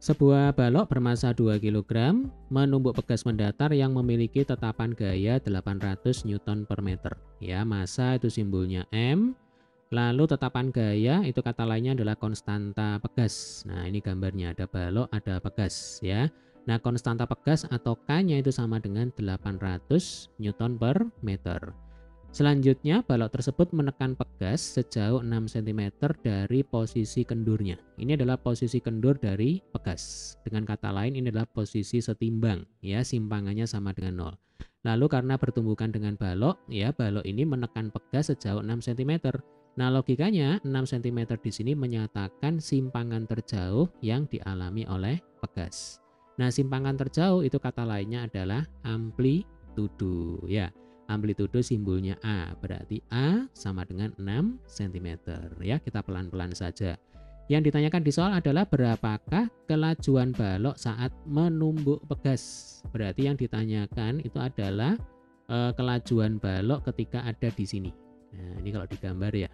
Sebuah balok bermasa 2 kilogram menumbuk pegas mendatar yang memiliki tetapan gaya 800 Newton per meter. Ya, massa itu simbolnya M, lalu tetapan gaya itu kata lainnya adalah konstanta pegas. Nah, ini gambarnya ada balok, ada pegas ya. Nah, konstanta pegas atau K-nya itu sama dengan 800 Newton per meter. Selanjutnya, balok tersebut menekan pegas sejauh 6 cm dari posisi kendurnya. Ini adalah posisi kendur dari pegas. Dengan kata lain, ini adalah posisi setimbang, ya, simpangannya sama dengan 0. Lalu karena bertumbukan dengan balok, ya, balok ini menekan pegas sejauh 6 cm. Nah, logikanya 6 cm di sini menyatakan simpangan terjauh yang dialami oleh pegas. Nah, simpangan terjauh itu kata lainnya adalah amplitudo, ya. Amplitudo simbolnya A, berarti A sama dengan 6 cm. Ya, kita pelan-pelan saja. Yang ditanyakan di soal adalah berapakah kelajuan balok saat menumbuk pegas. Berarti yang ditanyakan itu adalah kelajuan balok ketika ada di sini. Nah, ini kalau digambar ya.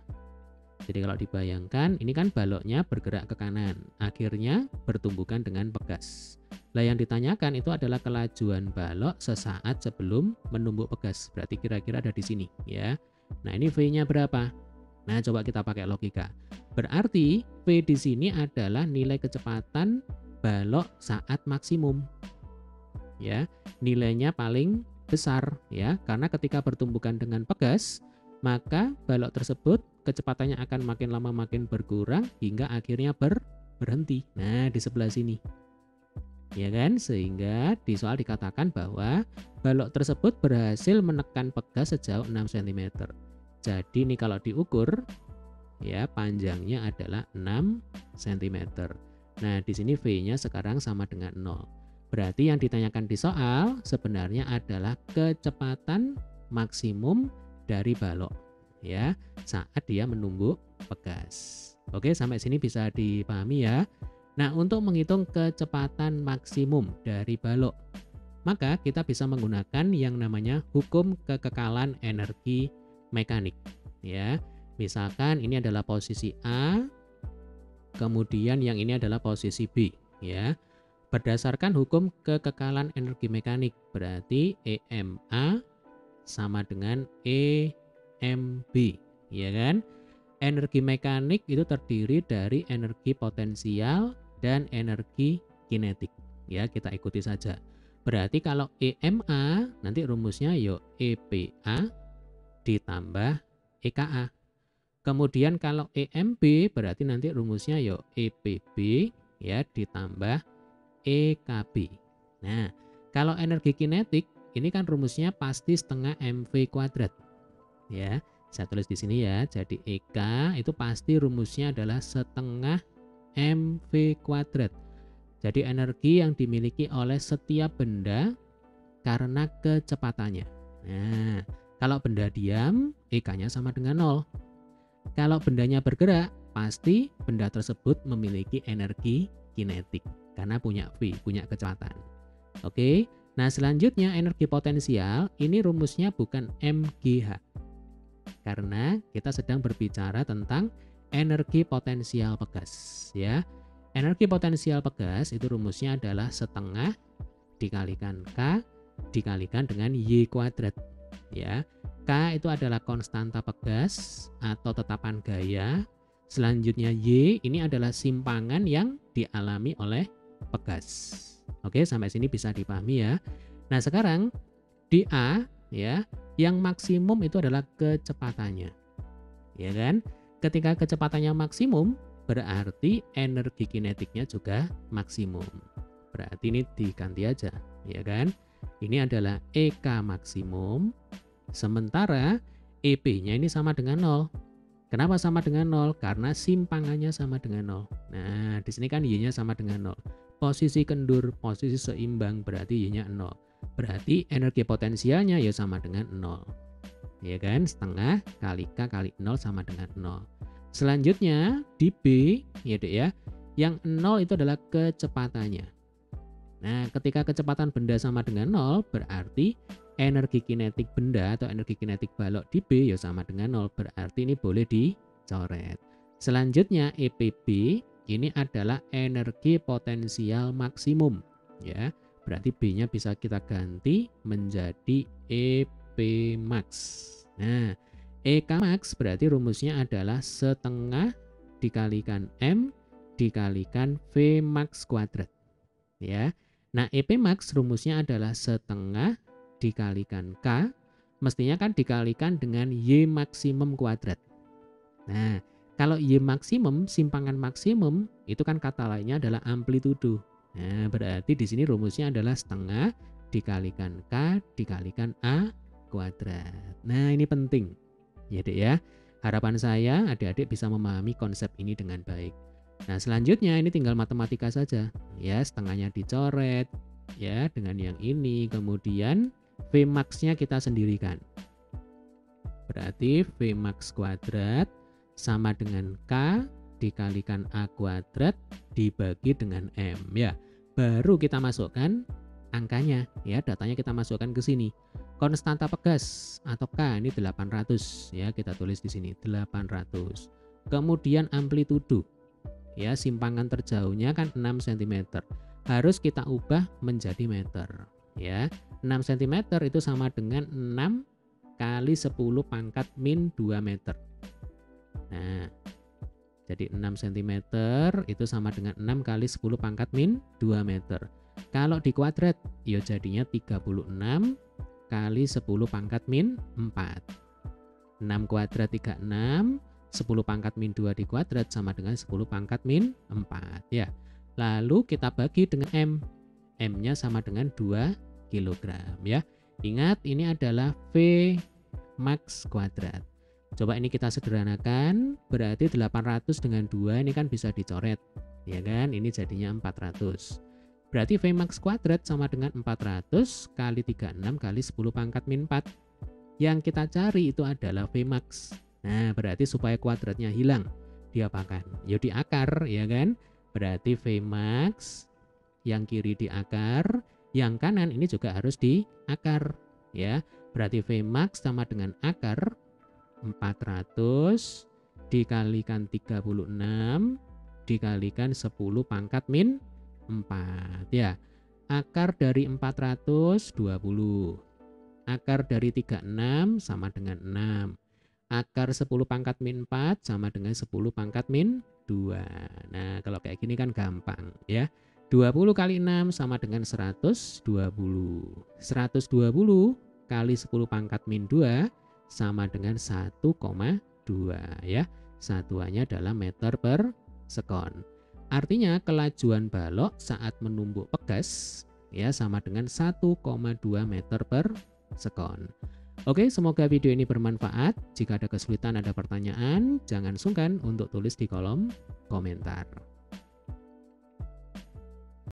Jadi kalau dibayangkan, ini kan baloknya bergerak ke kanan, akhirnya bertumbukan dengan pegas. Nah, yang ditanyakan itu adalah kelajuan balok sesaat sebelum menumbuk pegas. Berarti kira-kira ada di sini ya. Nah, ini V-nya berapa? Nah, coba kita pakai logika. Berarti V di sini adalah nilai kecepatan balok saat maksimum. Ya, nilainya paling besar ya, karena ketika bertumbukan dengan pegas, maka balok tersebut kecepatannya akan makin lama makin berkurang hingga akhirnya berhenti. Nah, di sebelah sini. Ya kan? Sehingga di soal dikatakan bahwa balok tersebut berhasil menekan pegas sejauh 6 cm. Jadi ini kalau diukur ya panjangnya adalah 6 cm. Nah, di sini V-nya sekarang sama dengan 0. Berarti yang ditanyakan di soal sebenarnya adalah kecepatan maksimum dari balok ya saat dia menumbuk pegas. Oke, sampai sini bisa dipahami ya. Nah, untuk menghitung kecepatan maksimum dari balok, maka kita bisa menggunakan yang namanya hukum kekekalan energi mekanik ya. Misalkan ini adalah posisi A, kemudian yang ini adalah posisi B ya. Berdasarkan hukum kekekalan energi mekanik, berarti EMA sama dengan EMB, ya kan? Energi mekanik itu terdiri dari energi potensial dan energi kinetik. Ya, kita ikuti saja. Berarti kalau EMA nanti rumusnya yo EPA ditambah EKA. Kemudian kalau EMB berarti nanti rumusnya yo EPB ya ditambah EKB. Nah, kalau energi kinetik ini kan rumusnya pasti setengah MV kuadrat. Ya, saya tulis di sini ya. Jadi EK itu pasti rumusnya adalah setengah MV kuadrat. Jadi energi yang dimiliki oleh setiap benda karena kecepatannya. Nah, kalau benda diam, EK-nya sama dengan 0. Kalau bendanya bergerak, pasti benda tersebut memiliki energi kinetik karena punya V, punya kecepatan. Oke, nah selanjutnya energi potensial, ini rumusnya bukan MGH. Karena kita sedang berbicara tentang energi potensial pegas ya. Energi potensial pegas itu rumusnya adalah setengah dikalikan K dikalikan dengan Y kuadrat ya. K itu adalah konstanta pegas atau tetapan gaya. Selanjutnya Y ini adalah simpangan yang dialami oleh pegas. Oke, sampai sini bisa dipahami ya. Nah, sekarang di A ya, yang maksimum itu adalah kecepatannya. Ya kan? Ketika kecepatannya maksimum, berarti energi kinetiknya juga maksimum. Berarti ini diganti aja, ya kan? Ini adalah EK maksimum, sementara EP-nya ini sama dengan 0. Kenapa sama dengan 0? Karena simpangannya sama dengan 0. Nah, di sini kan Y-nya sama dengan 0. Posisi kendur, posisi seimbang, berarti Y-nya 0. Berarti energi potensialnya ya sama dengan 0. Ya kan? Setengah kali K kali 0 sama dengan 0. Selanjutnya di B, ya Dek ya, yang 0 itu adalah kecepatannya. Nah, ketika kecepatan benda sama dengan 0, berarti energi kinetik benda atau energi kinetik balok di B ya sama dengan 0. Berarti ini boleh dicoret. Selanjutnya EPB ini adalah energi potensial maksimum ya. Berarti B-nya bisa kita ganti menjadi EP max. Nah, EK max berarti rumusnya adalah setengah dikalikan M dikalikan V max kuadrat ya. Nah, EP max rumusnya adalah setengah dikalikan K, mestinya kan dikalikan dengan Y maksimum kuadrat. Nah, kalau Y maksimum, simpangan maksimum, itu kan kata lainnya adalah amplitudo. Nah, berarti di sini rumusnya adalah setengah dikalikan K dikalikan A kuadrat. Nah, ini penting. Ya, Dek ya. Harapan saya adik-adik bisa memahami konsep ini dengan baik. Nah, selanjutnya ini tinggal matematika saja. Ya, setengahnya dicoret ya dengan yang ini, kemudian V max-nya kita sendirikan. Berarti V max kuadrat sama dengan K dikalikan A kuadrat dibagi dengan M ya. Baru kita masukkan angkanya ya, datanya kita masukkan ke sini. Konstanta pegas atau K ini 800 ya, kita tulis di sini 800. Kemudian amplitudo ya, simpangan terjauhnya kan 6 cm. Harus kita ubah menjadi meter ya. 6 cm itu sama dengan 6 kali 10 pangkat min 2 meter. Nah, jadi 6 cm itu sama dengan 6 kali 10 pangkat min 2 meter. Kalau di kuadrat, ya jadinya 36 kali 10 pangkat min 4. 6 kuadrat 36, 10 pangkat min 2 di kuadrat sama dengan 10 pangkat min 4. Ya. Lalu kita bagi dengan M. M-nya sama dengan 2 kg. Ya. Ingat, ini adalah V max kuadrat. Coba ini kita sederhanakan, berarti 800 dengan 2 ini kan bisa dicoret, ya kan? Ini jadinya 400. Berarti V max kuadrat sama dengan 400 kali 36 kali 10 pangkat min 4. Yang kita cari itu adalah V max. Nah, berarti supaya kuadratnya hilang, diapakan? Ya di akar, ya kan? Berarti V max yang kiri di akar, yang kanan ini juga harus di akar, ya. Berarti V max sama dengan akar 400 dikalikan 36 dikalikan 10 pangkat min 4 ya. Akar dari 400 20. Akar dari 36 sama dengan 6. Akar 10 pangkat min 4 sama dengan 10 pangkat min 2. Nah, kalau kayak gini kan gampang ya. 20 kali 6 sama dengan 120. 120 kali 10 pangkat min 2 sama dengan 1,2 ya. Satuannya adalah meter per sekon. Artinya kelajuan balok saat menumbuk pegas ya sama dengan 1,2 meter per sekon. Oke, semoga video ini bermanfaat. Jika ada kesulitan, ada pertanyaan, jangan sungkan untuk tulis di kolom komentar.